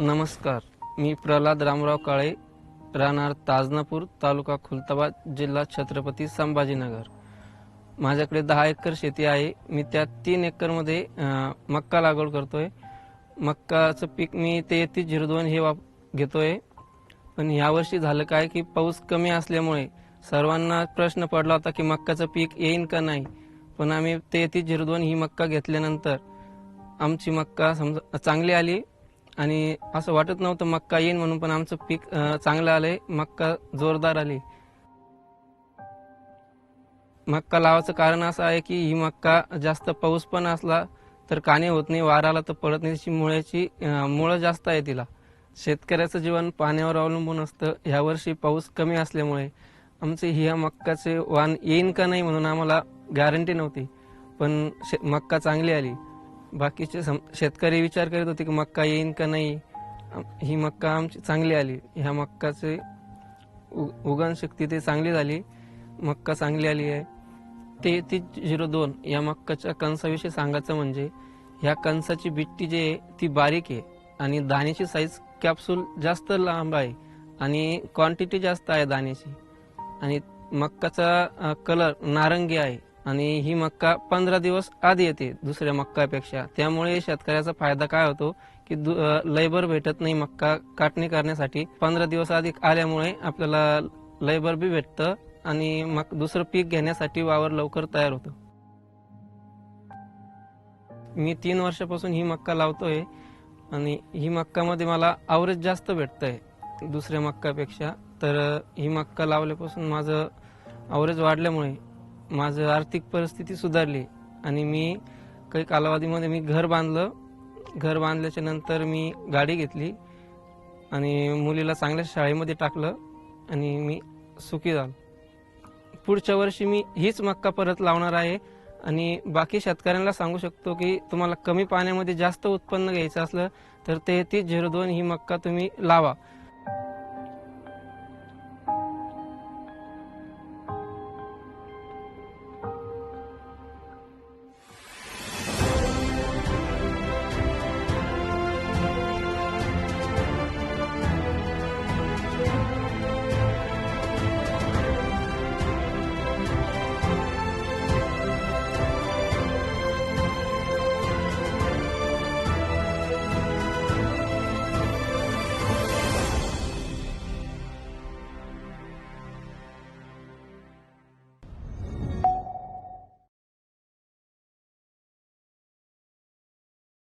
नमस्कार, मी प्रल्हाद रामराव काळे, राहणार ताजनापूर, तालुका खुलताबाद, जिल्हा छत्रपती संभाजीनगर। माझ्याकडे 10 एकर शेती आहे। मी त्या 3 एकरमध्ये मक्का लागवड करतोय। मक्काचं पीक मी 3302 हे घेतोय। पण यावर्षी झालं काय की पाऊस कमी असल्यामुळे सर्वांना प्रश्न पडला होता की मक्काचं पीक येईल का नाही। पण आम्ही 3302 ही मक्का घेतल्यानंतर आमची मक्का चांगली आली आणि असं वाटत नव्हतं मक्का येईल म्हणून, पण आमचं पीक चांगलं आलंय। मक्का जोरदार आली। मक्का लावायचं कारण असं आहे की ही मक्का जास्त पाऊस पण असला तर काणे होत नाही, वाराला तर पडत नाही। त्याची मुळं जास्त आहे तिला। शेतकऱ्याचं जीवन पाण्यावर अवलंबून असतं। ह्यावर्षी पाऊस कमी असल्यामुळे आमचे ह्या मक्काचे वाण येईन का नाही म्हणून आम्हाला गॅरंटी नव्हती, पण मक्का चांगली आली। बाकीचे शेतकरी विचार करत होते की मक्का येईन का नाही। ही मक्का आमची चांगली आली। ह्या मक्काचे उगवण शक्ती ते चांगली झाली। मक्का चांगली आली आहे। 3302 या मक्काच्या कणसाविषयी सांगायचं म्हणजे ह्या कणसाची बिट्टी जी आहे ती बारीक आहे आणि दाण्याची साईज कॅप्सूल जास्त लांब आहे आणि क्वांटिटी जास्त आहे दाण्याची। आणि मक्काचा कलर नारंगी आहे आणि ही मक्का 15 दिवस आधी येते दुसऱ्या मक्कापेक्षा। त्यामुळे शेतकऱ्याचा फायदा काय होतो की लयभर भेटत नाही मक्का काटणी करण्यासाठी। 15 दिवस आधी आल्यामुळे आपल्याला लयभर बी भेटतं आणि मग दुसरं पीक घेण्यासाठी वावर लवकर तयार होतो। मी 3 वर्षापासून ही मक्का लावतोय आणि ही मक्कामध्ये मला ॲव्हरेज जास्त भेटतंय दुसऱ्या मक्कापेक्षा। तर ही मक्का लावल्यापासून माझं ॲव्हरेज वाढल्यामुळे माझं आर्थिक परिस्थिती सुधारली आणि मी काही कालावधीमध्ये मी घर बांधलं। घर बांधल्याच्या नंतर मी गाडी घेतली आणि मुलीला चांगल्या शाळेमध्ये टाकलं आणि मी सुखी झालो। पुढच्या वर्षी मी हीच मक्का परत लावणार आहे आणि बाकी शेतकऱ्यांना सांगू शकतो की तुम्हाला कमी पाण्यामध्ये जास्त उत्पन्न घ्यायचं असलं तर 3302 ही मक्का तुम्ही लावा।